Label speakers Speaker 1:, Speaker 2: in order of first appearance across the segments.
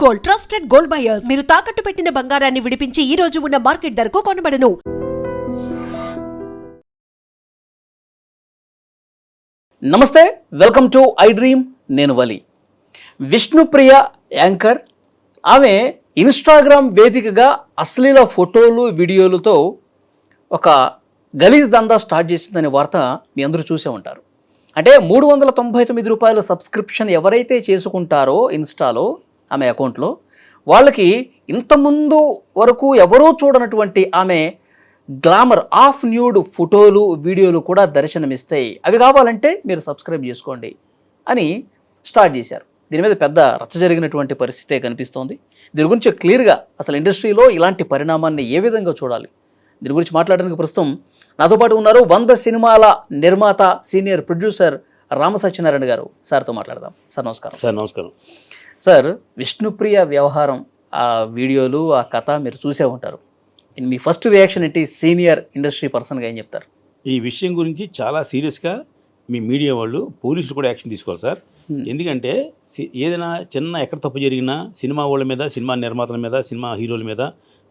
Speaker 1: Gold, trusted gold buyers. మీరు తాకట్టు పెట్టిన బంగారాన్ని విడిపించి ఈ రోజు ఉన్న మార్కెట్ ధరకు కొనబడను.
Speaker 2: నమస్తే, వెల్కమ్ టు ఐ డ్రీమ్. నేను వలి. విష్ణుప్రియ యాంకర్. ఆమె ఇన్స్టాగ్రామ్ వేదికగా అశ్లీల ఫోటోలు వీడియోలతో ఒక గలీజ్ దందా స్టార్ట్ చేసిందనే వార్త మీ అందరూ చూసే ఉంటారు. అంటే 399 రూపాయల సబ్స్క్రిప్షన్ ఎవరైతే చేసుకుంటారో ఇన్స్టాలో ఆమె అకౌంట్లో, వాళ్ళకి ఇంతకుముందు వరకు ఎవరూ చూడనటువంటి ఆమె గ్లామర్ ఆఫ్ న్యూడ్ ఫోటోలు వీడియోలు కూడా దర్శనమిస్తాయి. అవి కావాలంటే మీరు సబ్స్క్రైబ్ చేసుకోండి అని స్టార్ట్ చేశారు. దీని మీద పెద్ద రచ్చ జరిగినటువంటి పరిస్థితే కనిపిస్తోంది. దీని గురించి క్లియర్గా అసలు ఇండస్ట్రీలో ఇలాంటి పరిణామాన్ని ఏ విధంగా చూడాలి, దీని గురించి మాట్లాడడానికి ప్రస్తుతం నాతో పాటు ఉన్నారు 100 సినిమాల నిర్మాత, సీనియర్ ప్రొడ్యూసర్ రామసత్యనారాయణ గారు. సార్తో మాట్లాడదాం. సార్ నమస్కారం.
Speaker 3: సార్ నమస్కారం.
Speaker 2: సార్, విష్ణుప్రియ వ్యవహారం, ఆ వీడియోలు, ఆ కథ మీరు చూసే ఉంటారు. మీ ఫస్ట్ రియాక్షన్ ఏంటి? సీనియర్ ఇండస్ట్రీ పర్సన్గా ఏం చెప్తారు?
Speaker 3: ఈ విషయం గురించి చాలా సీరియస్గా మీ మీడియా వాళ్ళు, పోలీసులు కూడా యాక్షన్ తీసుకోవాలి సార్. ఎందుకంటే ఏదైనా చిన్న ఎక్కడ తప్పు జరిగినా సినిమా వాళ్ళ మీద, సినిమా నిర్మాతల మీద, సినిమా హీరోల మీద,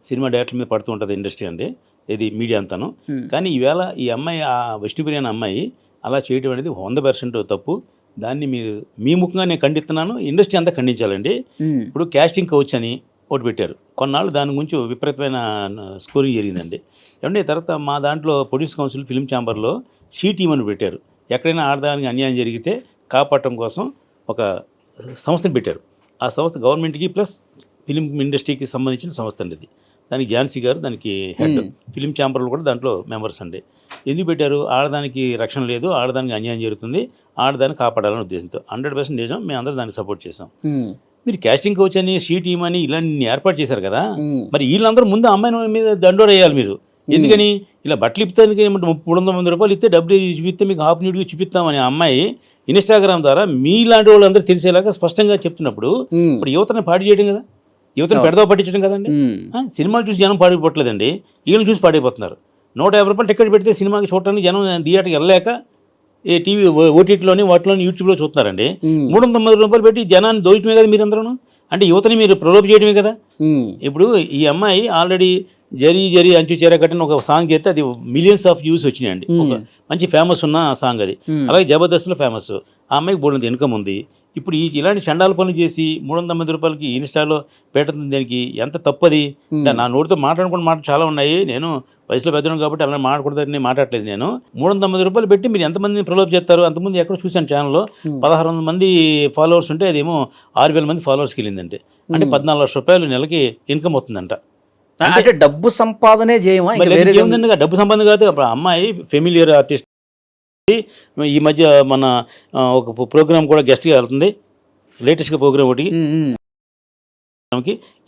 Speaker 3: సినిమా డైరెక్టర్ల మీద పడుతూ ఉంటుంది ఇండస్ట్రీ అండి, ఇది మీడియా అంతాను. కానీ ఈవేళ ఈ అమ్మాయి, ఆ విష్ణుప్రియ అనే అమ్మాయి అలా చేయడం అనేది 100% తప్పు. దాన్ని మీరు మీ ముఖంగా నేను ఖండిస్తున్నాను, ఇండస్ట్రీ అంతా ఖండించాలండి. ఇప్పుడు కాస్టింగ్ కౌచ్ అని ఒకటి పెట్టారు. కొన్నాళ్ళు దాని గురించి విపరీతమైన స్కోరింగ్ జరిగిందండి. ఏమంటే తర్వాత మా దాంట్లో ప్రొడ్యూస్ కౌన్సిల్ ఫిల్మ్ ఛాంబర్లో షీ టీమ్ అని పెట్టారు. ఎక్కడైనా ఆడదానికి అన్యాయం జరిగితే కాపాడటం కోసం ఒక సంస్థను పెట్టారు. ఆ సంస్థ గవర్నమెంట్కి ప్లస్ ఫిలిం ఇండస్ట్రీకి సంబంధించిన సంస్థ అండి ఇది. దానికి ఝాన్సీ గారు దానికి హెడ్. ఫిలిం ఛాంబర్లు కూడా దాంట్లో మెంబర్స్ అండి. ఎందుకు పెట్టారు? ఆడదానికి రక్షణ లేదు, ఆడదానికి అన్యాయం జరుగుతుంది, ఆడదాన్ని కాపాడాలనే ఉద్దేశంతో. 100% నిజం, మేము అందరూ దానికి సపోర్ట్ చేసాం. మీరు కాస్టింగ్ కోచ్ అని, షీ టీమ్ అని ఇలాంటి ఏర్పాటు చేశారు కదా, మరి వీళ్ళందరూ ముందు అమ్మాయి మీద దండోర వేయాలి మీరు. ఎందుకని ఇలా బట్టలు ఇప్పుతానికి 300 రూపాయలు ఇస్తే డబ్బులు చూపిస్తే మీకు హాఫ్ న్యూడ్గా చూపిస్తామని అమ్మాయి ఇన్స్టాగ్రామ్ ద్వారా మీలాంటి వాళ్ళందరూ తెలిసేలాగా స్పష్టంగా చెప్తున్నప్పుడు ఇప్పుడు యువతని పాడు చేయడం కదా, యువతను పెడదావ పట్టించడం కదండి. సినిమాలు చూసి జనం పాడిపోవట్లేదండి, వీళ్ళని చూసి పాడైపోతున్నారు. 150 రూపాయలు టికెట్ పెడితే సినిమాకి చూడటానికి జనం థియేటర్కి వెళ్ళలేక ఈ టీవీ ఓటీటీలోని వాటిలోని యూట్యూబ్లో చూస్తున్నారండి. 390 రూపాయలు పెట్టి జనాన్ని దోచడమే కదా మీరందరూ. అంటే యువతని మీరు ప్రలోభ చేయడమే కదా. ఇప్పుడు ఈ అమ్మాయి ఆల్రెడీ జరీ జరీ అంచు చేర కట్టిన ఒక సాంగ్ చేస్తే అది మిలియన్స్ ఆఫ్ వ్యూస్ వచ్చినాయండి. ఒక మంచి ఫేమస్ ఉన్న సాంగ్ అది. అలాగే జబర్దస్త్లో ఫేమస్. ఆ అమ్మాయికి బోల్డంత ఇన్కమ్ ఉంది. ఇప్పుడు ఇలాంటి చండాల పనులు చేసి 390 రూపాయలకి ఇన్స్టాలో పెట్టడం దానికి ఎంత తప్పది? నా నోటితో మాట్లాడుకున్న మాట చాలా ఉన్నాయి. నేను వయసులో పెద్దను కాబట్టి అలా మాట్లాడకూడదని మాట్లాడలేదు. నేను 390 రూపాయలు పెట్టి మీరు ఎంతమందిని ప్రలోభ చేస్తారు? అంతమంది ఎక్కడ చూశాను ఛానల్లో 1600 మంది ఫాలోవర్స్ ఉంటే అదేమో 6000 మంది ఫాలోవర్స్కి వెళ్ళిందంటే, అంటే 14 లక్షల రూపాయలు నెలకి ఇన్కమ్ అవుతుందంట.
Speaker 2: అంటే డబ్బు సంపాదనే చేయమా?
Speaker 3: డబ్బు సంపాదన కాదు. అప్పుడు అమ్మాయి ఫెమిలియర్ ఆర్టిస్ట్. ఈ మధ్య మన ఒక ప్రోగ్రామ్ కూడా గెస్ట్గా వెళ్తుంది, లేటెస్ట్గా ప్రోగ్రామ్ ఒకటి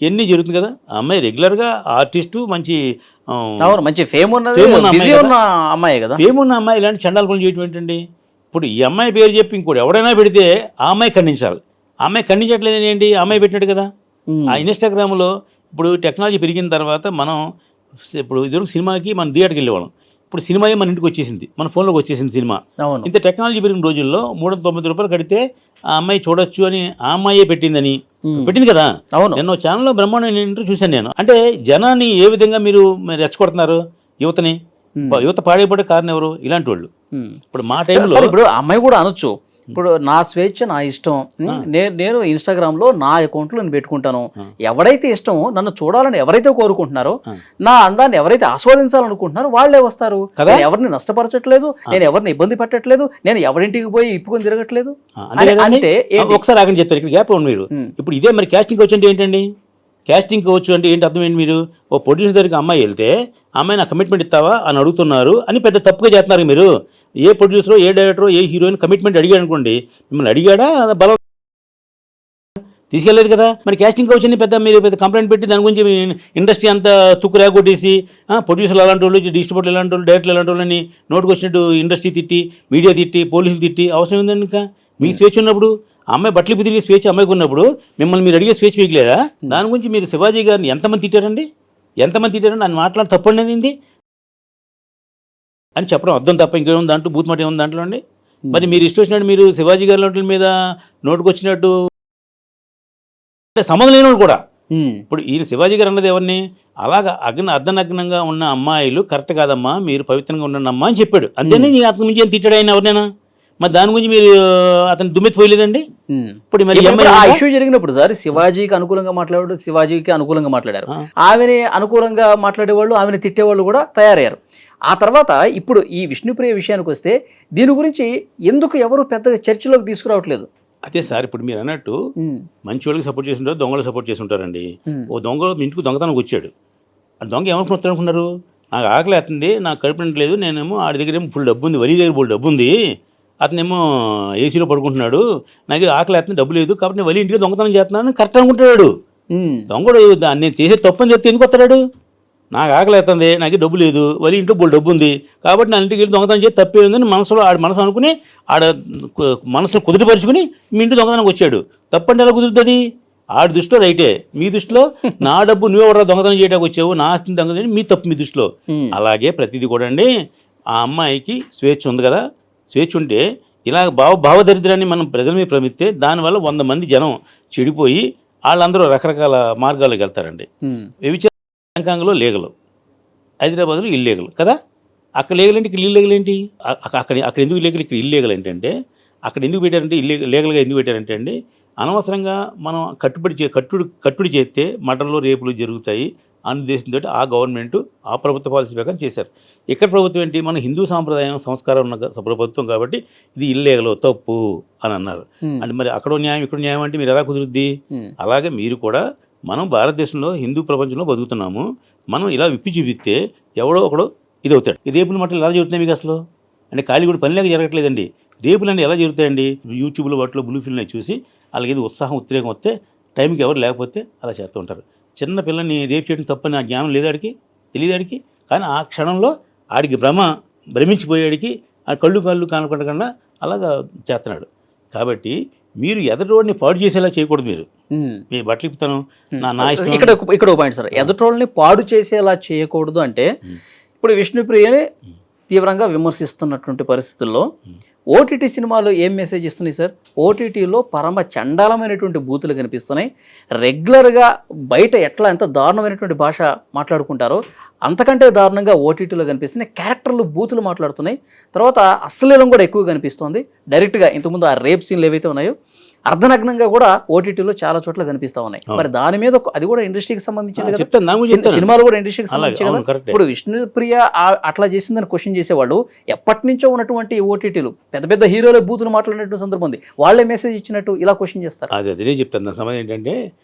Speaker 3: ఎన్ని జరుగుతుంది కదా. ఆ అమ్మాయి రెగ్యులర్గా ఆర్టిస్టు, మంచి
Speaker 2: మంచి ఫేమ్ ఉన్న అమ్మాయి కదా.
Speaker 3: ఫేమ్ ఉన్న అమ్మాయి ఇలాంటి చండాల పనులు చేయటం ఏంటండి? ఇప్పుడు ఈ అమ్మాయి పేరు చెప్పి ఇంకోటి ఎవడైనా పెడితే ఆ అమ్మాయి ఖండించాలి. ఆ అమ్మాయి ఖండించట్లేదు ఏంటి? ఆ అమ్మాయి పెట్టినట్టు కదా. ఆ ఇన్స్టాగ్రామ్లో ఇప్పుడు టెక్నాలజీ పెరిగిన తర్వాత మనం ఇప్పుడు ఇదివరకు సినిమాకి మనం థియేటర్కి వెళ్ళేవాళ్ళం. ఇప్పుడు సినిమాయే మన ఇంటికి వచ్చేసింది, మన ఫోన్లోకి వచ్చేసింది సినిమా. ఇంత టెక్నాలజీ పెరిగిన రోజుల్లో 390 రూపాయలు కడితే ఆ అమ్మాయి చూడొచ్చు అని ఆ అమ్మాయే పెట్టింది కదా. నేను ఛానల్లో బ్రహ్మాండ ఇంటర్వ్యూ చూశాను నేను. అంటే జనాన్ని ఏ విధంగా మీరు రెచ్చగొడుతున్నారు? యువతని, యువత పాడైపడే కారణం ఎవరు? ఇలాంటి వాళ్ళు. ఇప్పుడు మా టైంలో
Speaker 2: ఇప్పుడు అమ్మాయి కూడా అనొచ్చు, ఇప్పుడు నా స్వేచ్ఛ, నా ఇష్టం, నేను ఇన్స్టాగ్రామ్లో నా అకౌంట్లో నేను పెట్టుకుంటాను. ఎవరైతే ఇష్టమో, నన్ను చూడాలని ఎవరైతే కోరుకుంటున్నారో, నా అందాన్ని ఎవరైతే ఆస్వాదించాలనుకుంటున్నారో వాళ్ళే వస్తారు. ఎవరిని నష్టపరచట్లేదు, నేను ఎవరిని ఇబ్బంది పెట్టట్లేదు, నేను ఎవరింటికి పోయి ఇప్పుకొని తిరగట్లేదు. అంటే
Speaker 3: ఒకసారి ఆగని చెప్తారు, ఇక్కడ గ్యాప్ ఉంది మీరు. ఇప్పుడు ఇదే మరి కాస్టింగ్ కోచ్ అంటే ఏంటండి? కాస్టింగ్ కోచ్ అంటే ఏంటి అర్థం ఏంటి? మీరు ఓ ప్రొడ్యూసర్ దగ్గరికి అమ్మాయి వెళ్తే అమ్మాయి నా కమిట్మెంట్ ఇస్తావా అని అడుగుతున్నారు అని పెద్ద తప్పుగా చేస్తున్నారు మీరు. ఏ ప్రొడ్యూసరో, ఏ డైరెక్టరో, ఏ హీరోయిన్ కమిట్మెంట్ అడిగాడు అనుకోండి, మిమ్మల్ని అడిగాడా బలం తీసుకెళ్ళలేదు కదా. మరి కాస్టింగ్ కౌచ్ అని మీరు పెద్ద కంప్లైంట్ పెట్టి దాని గురించి ఇండస్ట్రీ అంతా తుక్కు రేగొట్టేసి ప్రొడ్యూసర్లు అలాంటి వాళ్ళు, డిస్ట్రిబ్యూటర్లు ఎలాంటి వాళ్ళు, డైరెక్టర్లు ఎలాంటి వాళ్ళని నోటుకు వచ్చినట్టు ఇండస్ట్రీ తిట్టి, మీడియా తిట్టి, పోలీసులు తిట్టి అవసరం ఉందండి. ఇంకా మీ స్వేచ్ఛ ఉన్నప్పుడు, అమ్మాయి బట్టలు తిరిగే స్వేచ్ఛ అమ్మాయికి ఉన్నప్పుడు మిమ్మల్ని మీరు అడిగే స్వేచ్ఛ మీకు లేదా? దాని గురించి మీరు శివాజీ గారిని ఎంతమంది తిట్టారండి? అని మాట్లాడి తప్పండి అని చెప్పడం అర్థం తప్ప ఇంకేముంది దాంట్లో? బూత్ మాట ఏముంది దాంట్లో అండి? మరి మీరు ఇష్టం వచ్చినట్టు మీరు శివాజీ గారి మీద నోటుకు వచ్చినట్టు సంబంధం లేనివాడు కూడా.
Speaker 2: ఉమ్,
Speaker 3: ఇప్పుడు ఈయన శివాజీ గారు అన్నది ఎవరిని, అలాగా అర్ధనగ్నంగా ఉన్న అమ్మాయిలు కరెక్ట్ కాదమ్మా, మీరు పవిత్రంగా ఉండండి అమ్మా అని చెప్పాడు. అంతేనే అతని మించి ఏం తిట్టాడు ఆయన ఎవరినైనా? మరి దాని గురించి మీరు అతను దుమ్మెత్తిపోయలేదండి.
Speaker 2: ఉమ్.
Speaker 3: ఇప్పుడు మరి ఈ
Speaker 2: ఇప్పుడు
Speaker 3: అమ్మాయి
Speaker 2: ఆ
Speaker 3: ఉందా?
Speaker 2: ఇష్యూ జరిగినప్పుడు సార్ శివాజీకి అనుకూలంగా మాట్లాడాడు, శివాజీకి అనుకూలంగా మాట్లాడారు.
Speaker 3: ఆ.
Speaker 2: ఆమెని అనుకూలంగా మాట్లాడేవాళ్ళు, ఆమెను తిట్టేవాళ్ళు కూడా తయారయ్యారు. ఆ తర్వాత ఇప్పుడు ఈ విష్ణుప్రియ విషయానికి వస్తే దీని గురించి ఎందుకు ఎవరు పెద్దగా చర్చలోకి తీసుకురావట్లేదు?
Speaker 3: అదే సార్, ఇప్పుడు మీరు అన్నట్టు
Speaker 2: ఉమ్,
Speaker 3: మంచి వాళ్ళకి సపోర్ట్ చేసి ఉంటారు, దొంగలు సపోర్ట్ చేసి ఉంటారండి.
Speaker 2: ఉమ్,
Speaker 3: ఓ దొంగ మీ ఇంటికి దొంగతనానికి వచ్చాడు. ఆ దొంగ ఏమనుకుంటున్నారు, నాకు ఆకలి వేస్తుంది, నాకు కడుపు నిండలేదు, నేనేమో ఆడి దగ్గర ఏమో ఫుల్ డబ్బు ఉంది, వరి దగ్గర ఫుల్ డబ్బు ఉంది, అతనేమో ఏసీలో పడుకుంటున్నాడు, నా దగ్గర ఆకలి వేస్తుంది, డబ్బు లేదు, కాబట్టి నేను వలి ఇంటికి దొంగతనం చేస్తున్నాను కరెక్ట్ అనుకుంటాడు.
Speaker 2: ఉమ్,
Speaker 3: దొంగడు నేను చేసే తప్పని చెప్తే ఎందుకు వస్తాడు? నాకు ఆకలి వేస్తుంది, నాకు డబ్బు లేదు, వలి ఇంట్లో బోల్ డబ్బు ఉంది, కాబట్టి నా ఇంటికి వెళ్ళి దొంగతనం చేసి తప్పే ఉందని మనసులో ఆడ మనసు అనుకుని ఆడ మనసును కుదిరిపరుచుకుని మీ ఇంటి దొంగతనానికి వచ్చాడు. తప్పంటే ఎలా కుదురుతుంది? ఆడి దృష్టిలో రైటే, మీ దృష్టిలో నా డబ్బు నువ్వే ఎవరు దొంగతనం చేయడానికి వచ్చావు, నా ఆస్తిని దొంగతనం చేయడం మీ తప్పు మీ దృష్టిలో.
Speaker 2: ఉమ్.
Speaker 3: అలాగే ప్రతిదీ కూడా అండి, ఆ అమ్మాయికి స్వేచ్ఛ ఉంది కదా, స్వేచ్ఛ ఉంటే ఇలా భావదరిద్రాన్ని మనం ప్రజల మీద ప్రమిస్తే దానివల్ల 100 మంది జనం చెడిపోయి వాళ్ళందరూ రకరకాల మార్గాల్లోకి వెళ్తారండి.
Speaker 2: ఉమ్,
Speaker 3: వ్యభిచారం బ్యాంకాంగ్లో లీగల్, హైదరాబాద్లో ఇల్లీగల్ కదా. అక్కడ లీగల్ ఏంటి, ఇక్కడ ఇల్లీగల్ ఏంటి? అక్కడ ఎందుకు లీగల్, ఇక్కడ ఇల్లీగల్ ఏంటంటే, అక్కడ ఎందుకు పెట్టారంటే లీగల్గా ఎందుకు పెట్టారంటే అండి, అనవసరంగా మనం కట్టుడి చేస్తే మర్డర్లు రేపులు జరుగుతాయి అనే ఉద్దేశంతో ఆ గవర్నమెంట్ ఆ ప్రభుత్వ పాలసీ ప్రకారం చేశారు. ఇక్కడ ప్రభుత్వం ఏంటి, మన హిందూ సాంప్రదాయం సంస్కారం ఉన్న ప్రభుత్వం కాబట్టి ఇది ఇల్లీగల్ తప్పు అని అన్నారు.
Speaker 2: ఉమ్,
Speaker 3: అంటే మరి అక్కడ న్యాయం ఇక్కడ న్యాయం అంటే మీరు ఎలా కుదురుద్ది?
Speaker 2: ఉమ్,
Speaker 3: అలాగే మీరు కూడా, మనం భారతదేశంలో హిందూ ప్రపంచంలో బతుకుతున్నాము, మనం ఇలా విప్పి చూపిస్తే ఎవడో ఒకడు ఇది అవుతాడు. ఈ రేపులు మట్టలు ఎలా జరుగుతున్నాయి మీకు అసలు? అంటే ఖాళీ కూడా పని లేక జరగట్లేదండి. రేపులు అంటే ఎలా జరుగుతాయండి? యూట్యూబ్లో వాటిలో బ్లూ ఫిల్మ్ చూసి వాళ్ళకి ఏది ఉత్సాహం ఉద్రేకం వస్తే టైంకి ఎవరు లేకపోతే అలా చేస్తూ ఉంటారు. చిన్న పిల్లని రేపు చేయడం తప్పని ఆ జ్ఞానం లేదాడికి, తెలియదాడికి, కానీ ఆ క్షణంలో ఆడికి భ్రమించిపోయాడికి ఆ కళ్ళు కానకుండా అలాగా చేస్తున్నాడు. కాబట్టి మీరు ఎదరోడిని పాడు చేసేలా చేయకూడదు. మీరు
Speaker 2: ఉమ్.
Speaker 3: మీ బట్టలు ఇప్పుతాను నా ఇష్టం.
Speaker 2: ఇక్కడ ఒక పాయింట్ సార్, ఎదుటోళ్ళని పాడు చేసేలా చేయకూడదు అంటే
Speaker 3: ఉమ్.
Speaker 2: ఇప్పుడు విష్ణుప్రియని తీవ్రంగా విమర్శిస్తున్నటువంటి పరిస్థితుల్లో
Speaker 3: ఉమ్.
Speaker 2: ఓటీటీ సినిమాలు ఏం మెసేజ్ ఇస్తున్నాయి సార్? ఓటీటీలో పరమ చండాలమైనటువంటి బూతులు కనిపిస్తున్నాయి. రెగ్యులర్గా బయట ఎంత దారుణమైనటువంటి భాష మాట్లాడుకుంటారో అంతకంటే దారుణంగా ఓటీటీలో కనిపిస్తున్నాయి. క్యారెక్టర్లు బూతులు మాట్లాడుతున్నాయి. తర్వాత అశ్లీలం కూడా ఎక్కువ కనిపిస్తుంది. డైరెక్ట్గా ఇంతకుముందు ఆ రేప్ సీన్లు ఏవైతే ఉన్నాయో అర్ధనగ్నంగా కూడా ఓటీటీలో చాలా చోట్ల కనిపిస్తూ ఉన్నాయి. మరి దాని మీద అది కూడా ఇండస్ట్రీకి సంబంధించింది కదా,
Speaker 3: చెప్తాను, నా గురించి చెప్తాను.
Speaker 2: సినిమాలు కూడా ఇండస్ట్రీకి సంబంధించి
Speaker 3: అలాగే,
Speaker 2: కదా.
Speaker 3: అవును, కరెక్టే.
Speaker 2: ఇప్పుడు విష్ణుప్రియ అట్లా చేసిందని క్వశ్చన్ చేసేవాళ్ళు ఎప్పటి నుంచో ఉన్నటువంటి ఓటీటీలు పెద్ద పెద్ద హీరోల బూతులు మాట్లాడినటువంటి సందర్భం ఉంది. వాళ్ళే మెసేజ్ ఇచ్చినట్టు ఇలా క్వశ్చన్ చేస్తారు.
Speaker 3: అదే చెప్తాను. నా సమయం ఏంటంటే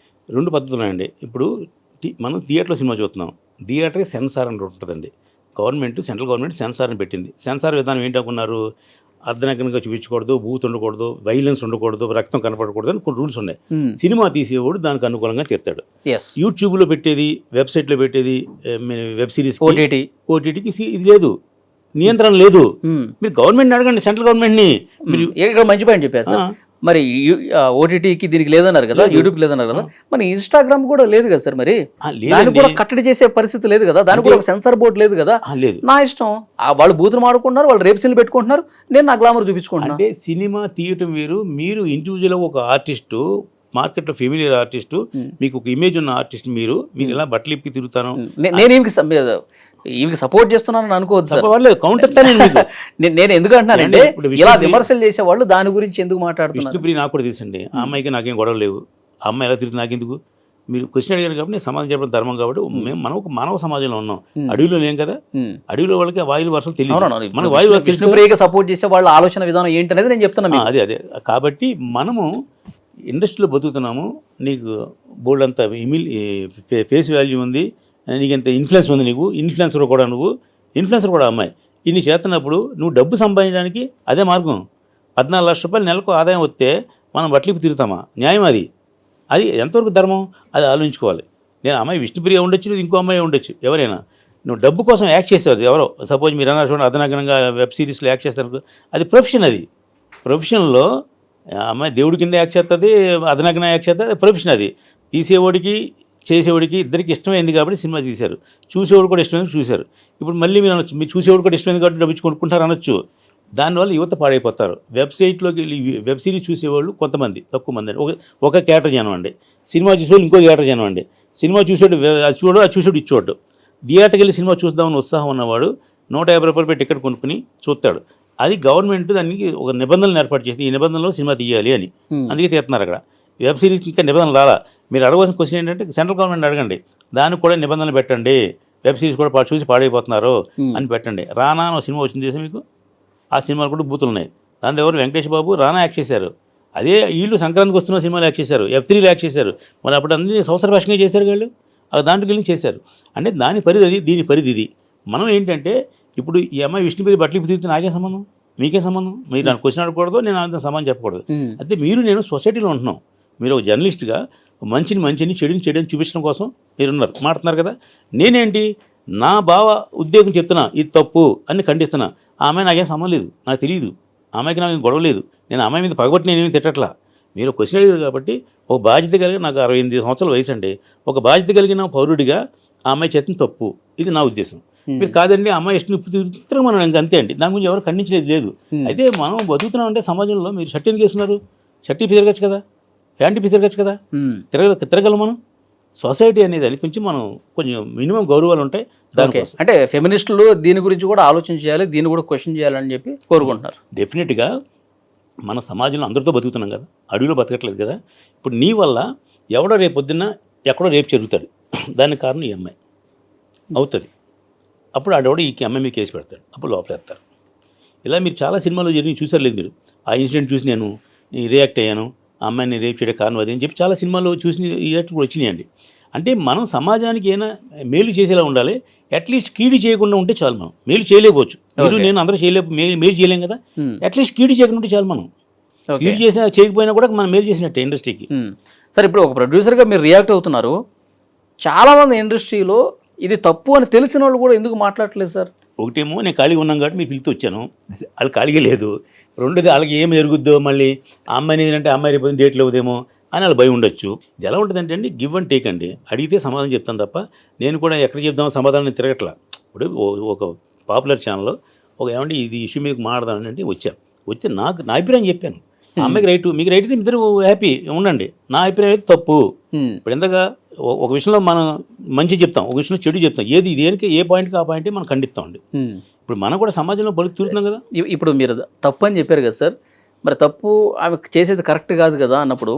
Speaker 3: 2 పద్ధతులు ఉన్నాయండి. ఇప్పుడు మనం థియేటర్లో సినిమా చూస్తున్నాం, థియేటర్కి సెన్సార్ అని ఉంటుందండి. గవర్నమెంట్, సెంట్రల్ గవర్నమెంట్ సెన్సార్ని పెట్టింది. సెన్సార్ విధానం ఏంటనుకున్నారు? అర్ధనగ్నంగా చూపించకూడదు, బూత్ ఉండకూడదు, వైలెన్స్ ఉండకూడదు, రక్తం కనపడకూడదు అని కొన్ని రూల్స్ ఉన్నాయి. సినిమా తీసేవాడు దానికి అనుకూలంగా తీస్తాడు. యూట్యూబ్లో పెట్టేది, వెబ్సైట్లో పెట్టేది, వెబ్ సిరీస్ ఓటీటీకి ఇది లేదు, నియంత్రణ లేదు. మీరు గవర్నమెంట్ అడగండి, సెంట్రల్ గవర్నమెంట్ని. మీరు
Speaker 2: ఇక్కడ మంచి పాయింట్ చెప్పారు సార్. మరి ఓటీటీకి దీనికి లేదన్నారు కదా, యూట్యూబ్ లేదన్నారు కదా, మరి ఇన్స్టాగ్రామ్ కూడా లేదు కదా సార్. మరి దాన్ని కూడా కట్టడి చేసే పరిస్థితి లేదు కదా, దానికి కూడా ఒక సెన్సార్ బోర్డు లేదు కదా.
Speaker 3: లేదు,
Speaker 2: నా ఇష్టం, వాళ్ళు బూతులు మాడుకుంటున్నారు, వాళ్ళు రేప్ సీన్లు పెట్టుకుంటున్నారు, నేను నా గ్లామర్ చూపించుకుంటున్నాను.
Speaker 3: అంటే సినిమా తీయటం వేరు, మీరు ఇండివిజువల్గా ఒక ఆర్టిస్టు, మార్కెట్లో ఫెమిలియర్ ఆర్టిస్టు, మీకు ఒక ఇమేజ్ ఉన్న ఆర్టిస్ట్, మీరు ఇలా బట్టలు ఇప్పి తిరుగుతాను.
Speaker 2: నేను ఈమెకి సపోర్ట్ చేస్తున్నాను అనుకోవద్దు సార్.
Speaker 3: కౌంటర్
Speaker 2: నేను ఎందుకు అంటున్నానంటే ఇలా విమర్శలు చేసేవాళ్ళు దాని గురించి ఎందుకు మాట్లాడుతున్నారు?
Speaker 3: విష్ణుప్రియ నాకు కూడా తెలుసండి. ఆ అమ్మాయికి నాకేం గొడవ లేవు. ఆ అమ్మాయి ఎలా తిరుగుతుంది నాకెందుకు? మీరు క్వశ్చన్ అడిగారు కాబట్టి నేను సమాధానం చెప్పడం ధర్మం కాబట్టి. మనం ఒక మానవ సమాజంలో ఉన్నాం, అడవిలో లేం కదా. అడవిలో వాళ్ళకి వాయువు వర్షం తెలియదు, మన వాయువు
Speaker 2: విష్ణుప్రియకి సపోర్ట్ చేసే వాళ్ళ ఆలోచన విధానం ఏంటనేది నేను చెప్తున్నాను.
Speaker 3: అదే కాబట్టి మనము ఇండస్ట్రీలో బతుకుతున్నాము. నీకు బోల్డ్ అంత ఫేస్ వాల్యూ ఉంది, నీకు ఎంత ఇన్ఫ్లుయెన్స్ ఉంది, నీకు ఇన్ఫ్లుయెన్సర్ కూడా అమ్మాయి. ఇన్ని చేస్తున్నప్పుడు నువ్వు డబ్బు సంపాదించడానికి అదే మార్గం. 14 లక్షల రూపాయలు నెలకు ఆదాయం వస్తే మనం బట్టలిపి తిరుగుతామా? న్యాయం అది ఎంతవరకు ధర్మం? అది ఆలోచించుకోవాలి. నేను అమ్మాయి విష్ణుప్రియ ఉండొచ్చు, ఇంకో అమ్మాయి ఉండొచ్చు, ఎవరైనా. నువ్వు డబ్బు కోసం యాక్ట్ చేసేవారు ఎవరో, సపోజ్ మీరు అన్నారు చూడండి, అదనగనంగా వెబ్ సిరీస్లో యాక్ట్ చేస్తారు, అది ప్రొఫెషన్. అది ప్రొఫెషన్లో అమ్మాయి దేవుడి కింద యాక్ట్ చేస్తుంది, అదనగన యాక్ట్ చేస్తుంది, అది ప్రొఫెషన్. అది తీసేవాడికి చేసేవాడికి ఇద్దరికి ఇష్టమైంది కాబట్టి సినిమా తీశారు, చూసేవాడు కూడా ఇష్టమైంది చూశారు. ఇప్పుడు మళ్ళీ మీరు అనొచ్చు, మీరు చూసేవాడు కూడా ఇష్టమైంది కాబట్టి డబ్బు కొనుక్కుంటారు అనొచ్చు. దానివల్ల యువత పాడైపోతారు. వెబ్సైట్లోకి వెళ్ళి వెబ్ సిరీస్ చూసేవాళ్ళు కొంతమంది, తక్కువ మంది అండి. ఒక కేటర్ జనం అండి. సినిమా చూసేవాళ్ళు ఇంకో కేటర్ జనం అండి. సినిమా చూసాడు అది చూడు, అది చూసాడు ఇది చూడు. థియేటర్కి వెళ్ళి సినిమా చూద్దామని ఉత్సాహం ఉన్నవాడు 150 రూపాయలు పెట్టి టికెట్ కొనుక్కుని చూస్తాడు. అది గవర్నమెంట్ దానికి ఒక నిబంధనలు ఏర్పాటు చేసింది, ఈ నిబంధనలో సినిమా తీయాలి అని. అందుకే తీస్తున్నారు అక్కడ. వెబ్ సిరీస్కి ఇంకా నిబంధనలు రాలా. మీరు అడగవలసిన క్వశ్చన్ ఏంటంటే సెంట్రల్ గవర్నమెంట్ అడగండి, దానికి కూడా నిబంధనలు పెట్టండి, వెబ్ సిరీస్ కూడా చూసి పాడైపోతున్నారు అని పెట్టండి. రానా అని సినిమా వచ్చింది చేసి మీకు, ఆ సినిమాలు కూడా బూతులు ఉన్నాయి. దాంట్లో ఎవరు వెంకటేష్ బాబు, రానా యాక్ట్ చేశారు. అదే వీళ్ళు సంక్రాంతికి వస్తున్న సినిమాలు యాక్ట్ చేశారు, F3 యాక్ట్ చేశారు. మరి అప్పుడు అన్ని సంవత్సర భాషగా చేశారు వాళ్ళు, దాంట్లోకి వెళ్ళి చేశారు. అంటే దాని పరిధి అది, దీని పరిధి ఇది. మనం ఏంటంటే ఇప్పుడు ఈ అమ్మాయి విష్ణుప్రియ బట్టలు తిరిగితే నాకేం సంబంధం, మీకేం సంబంధం? మీరు నాకు క్వశ్చన్ అడగకూడదు, నేను అంత సమాధానం చెప్పకూడదు. అయితే మీరు నేను సొసైటీలో ఉంటున్నాం. మీరు ఒక జర్నలిస్ట్గా మంచిని చెడుని చూపించడం కోసం మీరున్నారు, మాట్లాడుతున్నారు కదా. నేనేంటి నా భావ ఉద్యోగం చెప్తున్నా, ఇది తప్పు అని ఖండిస్తున్నా. ఆ అమ్మాయి నాకేం సంబంధం లేదు, నాకు తెలియదు, ఆమెకి నాకు గొడవ లేదు. నేను అమ్మాయి మీద పగబట్టి నేనేమి తిట్టట్లా. మీరు క్వశ్చన్ అడిగారు కాబట్టి ఒక బాధ్యత కలిగి, నాకు 68 సంవత్సరాల వయసు అండి, ఒక బాధ్యత కలిగిన పౌరుడిగా ఆ అమ్మాయి చేసిన తప్పు, ఇది నా ఉద్దేశం. మీరు కాదండి ఆ అమ్మాయి ఇష్టం ఇప్పుడు మనం ఇంకా అంతే అండి, దాని గురించి ఎవరు ఖండించలేదు లేదు. అయితే మనం బతుకుతున్నాం అంటే సమాజంలో మీరు షర్ట్ ఎందుకు వేస్తున్నారు? షర్ట్ తిరగచ్చు కదా, ప్యాంటు తిరగచ్చు కదా, తిరగలం మనం. సొసైటీ అనేది దాని కొంచెం మనం కొంచెం మినిమం గౌరవాలు ఉంటాయి దానికోసం.
Speaker 2: అంటే ఫెమినిస్టులు దీని గురించి కూడా ఆలోచన చేయాలి, దీన్ని కూడా క్వశ్చన్ చేయాలని చెప్పి కోరుకుంటున్నారు.
Speaker 3: డెఫినెట్గా మన సమాజంలో అందరితో బతుకుతున్నాం కదా, అడవిలో బతకట్లేదు కదా. ఇప్పుడు నీ వల్ల ఎవడో రేపు పొద్దున్న ఎక్కడో రేపు జరుగుతాడు, దానికి కారణం ఈ అమ్మాయి అవుతుంది. అప్పుడు ఆడెవడో ఈ అమ్మాయి మీద కేసు పెడతాడు, అప్పుడు లోపలేస్తారు. ఇలా మీరు చాలా సినిమాలో జరిగి చూసారు లేదు మీరు. ఆ ఇన్సిడెంట్ చూసి నేను రియాక్ట్ అయ్యాను, ఆ అమ్మాయిని రేపు చేయడం కారణం అది అని చెప్పి చాలా సినిమాల్లో చూసి రియాక్ట్ కూడా వచ్చినాయండి. అంటే మనం సమాజానికి ఏమైనా మేలు చేసేలా ఉండాలి, అట్లీస్ట్ కీడు చేయకుండా ఉంటే చాలు. మనం మేలు చేయలేకపోవచ్చు, మీరు నేను అందరూ మేలు చేయలేం కదా, అట్లీస్ట్ కీడు చేయకుండా ఉంటే చాలు. మనం కీడు చేసినా చేయకపోయినా కూడా మనం మేలు చేసినట్టే ఇండస్ట్రీకి.
Speaker 2: సార్ ఇప్పుడు ఒక ప్రొడ్యూసర్గా మీరు రియాక్ట్ అవుతున్నారు, చాలామంది ఇండస్ట్రీలో ఇది తప్పు అని తెలిసిన వాళ్ళు కూడా ఎందుకు మాట్లాడట్లేదు సార్?
Speaker 3: ఒకటేమో నేను ఖాళీగా ఉన్నాను కాబట్టి మీరు పిలిచి వచ్చాను, వాళ్ళు ఖాళీగా లేదు. రెండోది వాళ్ళకి ఏం జరుగుద్దో, మళ్ళీ ఆ అమ్మాయిని ఏంటంటే అమ్మాయి రేపు డేట్లు అవుదేమో అని వాళ్ళు భయం ఉండొచ్చు. ఇది ఎలా ఉంటుందంటే అండి, గివ్ అండ్ టేక్ అండి. అడిగితే సమాధానం చెప్తాను తప్ప నేను కూడా ఎక్కడ చెప్దామో సమాధానం తిరగట్లా. ఇప్పుడు ఒక పాపులర్ ఛానల్లో ఒక ఏమంటే ఇది ఇష్యూ మీకు మాట్లాడదామని అంటే వచ్చి నా అభిప్రాయం చెప్పాను. అమ్మాయికి రైట్, మీకు రైట్ అయితే ఇద్దరు హ్యాపీ ఉండండి. నా అభిప్రాయం అయితే తప్పు. ఇప్పుడు ఎంతగా ఒక విషయంలో మనం మంచి చెప్తాం, ఒక విషయంలో చెడు చెప్తాం, ఏది దేనికి ఏ పాయింట్కి ఆ పాయింట్ మనం ఖండిస్తామండి. ఇప్పుడు మనం కూడా సమాజంలో బతుకుతున్నాం కదా.
Speaker 2: ఇప్పుడు మీరు తప్పు అని చెప్పారు కదా సార్, మరి తప్పు ఆమె చేసేది కరెక్ట్ కాదు కదా అన్నప్పుడు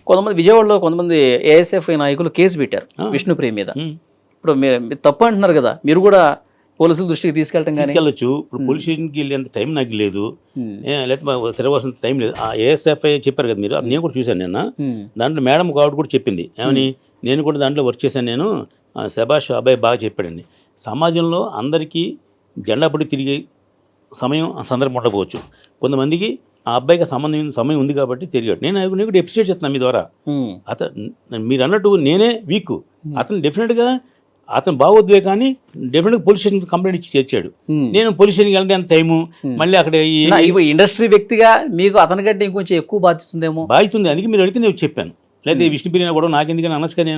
Speaker 2: కొంతమంది విజయవాడలో కొంతమంది ఏఎస్ఎఫ్ఐ నాయకులు కేసు పెట్టారు విష్ణుప్రియ మీద. ఇప్పుడు మీరు తప్పు అంటున్నారు కదా, మీరు కూడా పోలీసుల దృష్టికి తీసుకెళ్ళచ్చు.
Speaker 3: ఇప్పుడు పోలీస్ స్టేషన్కి వెళ్ళేంత టైం నాకు లేదు, లేకపోతే తిరగవలసిన టైం లేదు. ఆ ఏఎస్ఎఫ్ఐ చెప్పారు కదా మీరు, నేను కూడా చూశాను నిన్న. దాంట్లో మేడం కాబట్టి కూడా చెప్పింది ఏమని, నేను కూడా దాంట్లో వర్క్ చేశాను, నేను శభాష్ అబ్బాయి బాగా చెప్పాడండి. సమాజంలో అందరికీ జెండా పడి తిరిగే సందర్భం ఉండకపోవచ్చు, కొంతమందికి ఆ అబ్బాయికి సమయం ఉంది కాబట్టి తిరిగాడు. నేను కూడా ఎప్రిషియేట్ చేస్తున్నాను మీ ద్వారా. అతను మీరు అన్నట్టు నేనే వీక్, అతను డెఫినెట్గా అతను భావోద్వేగాన్ని డెఫినెట్గా పోలీస్ స్టేషన్ కంప్లైంట్ ఇచ్చి చేర్చాడు. నేను పోలీస్ స్టేషన్కి వెళ్ళడానికి అంత టైము, మళ్ళీ అక్కడ
Speaker 2: ఇండస్ట్రీ వ్యక్తిగా మీకు అతనికంటే ఇంకొంచెం ఎక్కువ బాధ్యత ఉందేమో.
Speaker 3: బాధ్యత ఉంది, అందుకే మీరు అడిగితే నేను చెప్పాను. లేదా విష్ణుప్రియ కూడా నాకెందుకని అనొచ్చుగా,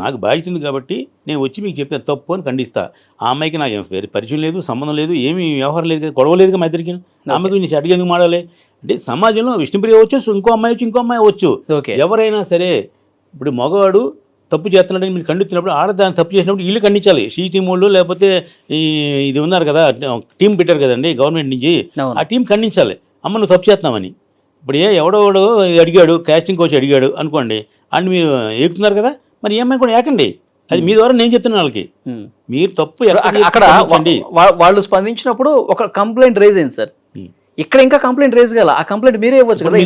Speaker 3: నాకు బాధ్యత ఉంది కాబట్టి నేను వచ్చి మీకు చెప్పాను తప్పు అని ఖండిస్తా. ఆ అమ్మాయికి నాకు వేరే పరిచయం లేదు, సంబంధం లేదు, ఏమీ వ్యవహారం లేదు, గొడవ లేదు మా ఇద్దరికి. అమ్మాయికి నేను అడిగేందుకు మాడాలి అంటే సమాజంలో విష్ణుప్రియ వచ్చు, ఇంకో అమ్మాయి వచ్చు, ఎవరైనా సరే. ఇప్పుడు మగవాడు తప్పు చేస్తున్నాడని మీరు ఖండిస్తున్నప్పుడు ఆడదాన్ని తప్పు చేసినప్పుడు వీళ్ళు ఖండించాలి. షీ టీం వాళ్ళు లేకపోతే ఇది ఉన్నారు కదా, టీం పెట్టారు కదండి గవర్నమెంట్ నుంచి, ఆ టీం ఖండించాలి. అమ్మ నువ్వు తప్పు చేస్తున్నామని. ఇప్పుడు ఎవడో అడిగాడు, కాస్టింగ్ కోచ్ అడిగాడు అనుకోండి, అండ్ మీరు ఎక్కుతున్నారు కదా, మరి ఈ అమ్మాయి కూడా ఏకండి. అది మీ ద్వారా నేను చెప్తున్నాను వాళ్ళకి, మీరు తప్పు
Speaker 2: అక్కడ వాళ్ళు స్పందించినప్పుడు ఒక కంప్లైంట్ రేజ్ అయింది సార్. ఇక్కడ ఇంకా కంప్లైంట్ రేజ్ కాల, ఆ కంప్లైంట్ మీరే ఇవ్వచ్చు కదా.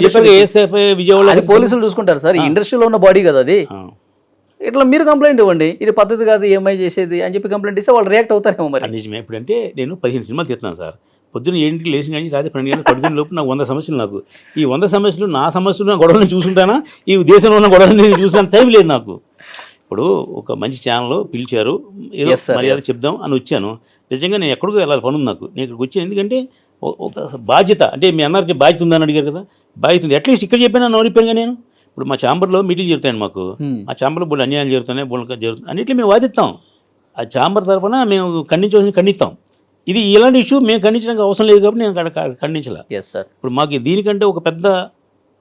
Speaker 2: విజయవాడ పోలీసులు చూసుకుంటారు సార్, ఈ ఇండస్ట్రీలో ఉన్న బాడీ కదా అది. ఇట్లా మీరు కంప్లైంట్ ఇవ్వండి, ఇది పద్ధతి కాదు ఏమై చేసేది అని చెప్పి కంప్లైంట్ ఇస్తే వాళ్ళు రియాక్ట్ అవుతారేమో. మరి
Speaker 3: నిజమే. ఇప్పుడంటే నేను 15 సినిమాలు తీస్తున్నాను సార్, పొద్దున్న 7కి లేచి కానీ రాత్రి 12 గంటలు పడుకునే లోపు నాకు 100 సమస్యలు. నాకు ఈ 100 సమస్యలు నా సమస్యలు నా గొడవలను చూసుకుంటానా, ఈ దేశంలో ఉన్న గొడవలను చూసాను టైం లేదు నాకు. ఇప్పుడు ఒక మంచి ఛానల్ పిలిచారు, ఏదో మర్యాద చెప్దాం అని వచ్చాను. నిజంగా నేను ఎక్కడికో వెళ్ళాలి, పని ఉంది నాకు, నేను ఇక్కడికి వచ్చాను. ఎందుకంటే ఒక బాధ్యత, అంటే మీ అన్నారు బాధ్యత ఉందని అడిగారు కదా, బాధ్యత ఉంది. అట్లీస్ట్ ఇక్కడ చెప్పినా నోరిపోయాను నేను. ఇప్పుడు మా ఛాంబర్లో మీటింగ్ జరుగుతాయండి మాకు, ఆ ఛాంబర్లో బోళ్ళు అన్యాయాలు జరుగుతున్నాయి, బోళ్ళు జరుగుతున్నాయి, అన్నింటినీ మేము వాదిస్తాం. ఆ ఛాంబర్ తరఫున మేము ఖండించవలసిన ఖండిస్తాం. ఇది ఇలాంటి ఇష్యూ మేము ఖండించడానికి అవసరం లేదు కాబట్టి నేను ఖండించలే.
Speaker 2: Yes sir.
Speaker 3: ఇప్పుడు మాకు దీనికంటే ఒక పెద్ద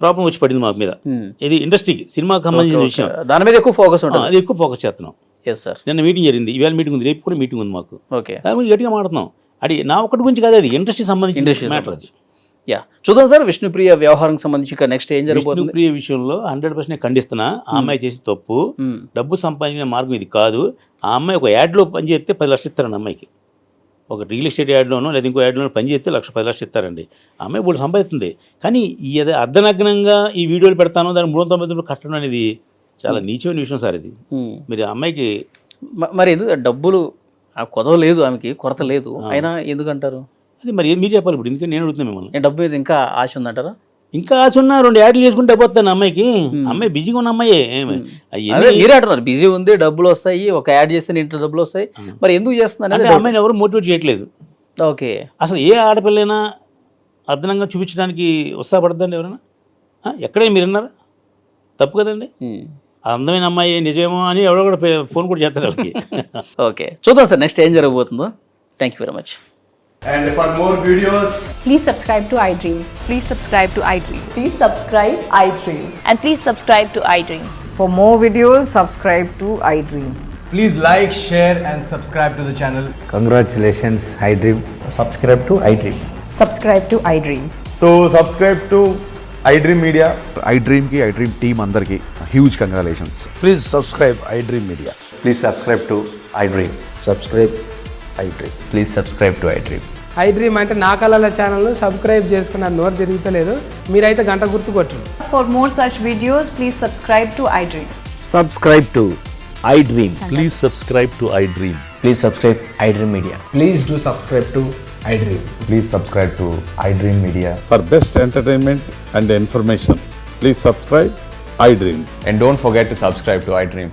Speaker 3: ప్రాబ్లం వచ్చి పడింది మాకు మీద. ఇది ఇండస్ట్రీకి, సినిమాకి సంబంధించిన విషయం.
Speaker 2: దాని మీద ఎక్కువ ఫోకస్ ఉంటుంది.
Speaker 3: అది ఎక్కువ ఫోకస్ చేస్తున్నాం.
Speaker 2: Yes sir.
Speaker 3: నిన్న మీటింగ్ జరిగింది, ఈవేళ మీటింగ్ ఉంది, రేపు కూడా మీటింగ్ ఉంది మాకు.
Speaker 2: ఓకే.
Speaker 3: దాని గురించి గట్టిగా మాట్లాడుతున్నాం. అది నా ఒక్కటి గురించి కాదు, అది ఇండస్ట్రీ సంబంధించిన మ్యాటర్. అది
Speaker 2: యా, చూద్దాం సార్. విష్ణుప్రియ వ్యవహారం సంబంధించి ఇక నెక్స్ట్ ఏం జరగబోతుంది?
Speaker 3: విష్ణుప్రియ విషయంలో 100% ఖండిస్తున్నా. ఆ అమ్మాయి చేసిన తప్పు, డబ్బు సంపాదించిన మార్గం ఇది కాదు. ఆ అమ్మాయి ఒక యాడ్లో పనిచేస్తే 10 లక్షలు ఇస్తారండి అమ్మాయికి. ఒక రియల్ ఎస్టేట్ యాడ్లోనో లేదా ఇంకో యాడ్లోనో పనిచేస్తే 10 లక్షలు ఇస్తారండి. ఆ అమ్మాయి ఇప్పుడు సంపాదిస్తుంది. కానీ ఈ అర్ధనగ్నంగా ఈ వీడియోలు పెడతాను, దాన్ని 399 కట్టడం అనేది చాలా నీచమైన విషయం సార్. ఇది మీరు ఆ అమ్మాయికి
Speaker 2: మరి ఎందుకు డబ్బులు కొదవ లేదు, ఆమెకి కొరత లేదు, అయినా ఎందుకంటారు?
Speaker 3: అది మరి మీరు చెప్పాలి ఇప్పుడు. ఎందుకంటే నేను అడుగుతున్నాను మిమ్మల్ని.
Speaker 2: డబ్బు మీద ఇంకా ఆశ ఉందంటారా?
Speaker 3: ఇంకా ఆశ ఉన్నా 2 యాడ్లు చేసుకుంటే అయిపోతాను అమ్మాయికి. అమ్మాయి బిజీగా ఉన్న అమ్మాయే.
Speaker 2: మీరే అంటున్నారు బిజీ ఉంది, డబ్బులు వస్తాయి, ఒక యాడ్ చేస్తే ఇంట్లో డబ్బులు వస్తాయి, మరి ఎందుకు చేస్తున్నారు?
Speaker 3: అమ్మాయిని ఎవరు మోటివేట్ చేయట్లేదు.
Speaker 2: ఓకే.
Speaker 3: అసలు ఏ ఆడపిల్లైనా అదనంగా చూపించడానికి ఉత్సాహపడద్దండి ఎవరైనా? ఎక్కడే మీరు విన్నారా? తప్పు కదండి. అందమైన అమ్మాయి నిజమేమో అని ఎవరో కూడా ఫోన్ కూడా చేస్తారు వాళ్ళకి.
Speaker 2: ఓకే, చూద్దాం సార్ నెక్స్ట్ ఏం జరగబోతుందో. Thank you very much.
Speaker 4: And for more videos,
Speaker 5: Please subscribe to iDream.
Speaker 6: Please subscribe to iDream.
Speaker 5: Please subscribe iDream.
Speaker 6: And please subscribe to iDream.
Speaker 7: For more videos, subscribe to iDream.
Speaker 4: please like, share and subscribe to the channel.
Speaker 8: Congratulations, iDream.
Speaker 9: Subscribe to iDream.
Speaker 5: Subscribe to iDream.
Speaker 4: So subscribe to iDream Media.
Speaker 10: iDream ki iDream team andarki huge congratulations.
Speaker 8: Please subscribe iDream Media.
Speaker 9: Please subscribe to iDream.
Speaker 8: Subscribe iDream.
Speaker 9: Please subscribe to iDream.
Speaker 7: iDream అంటే నా కళల ఛానల్ను subscribe చేసుకున్న నోరు తిరుగుతలేదు, మీరైతే గంట గుర్తు కొట్టండి.
Speaker 6: For more such videos, please subscribe to iDream.
Speaker 9: Subscribe to iDream.
Speaker 11: Please subscribe to iDream.
Speaker 9: Please subscribe iDream Media.
Speaker 8: Please do subscribe to iDream.
Speaker 9: Please subscribe to iDream Media.
Speaker 10: For best entertainment and information, please subscribe iDream.
Speaker 9: And don't forget to subscribe to iDream.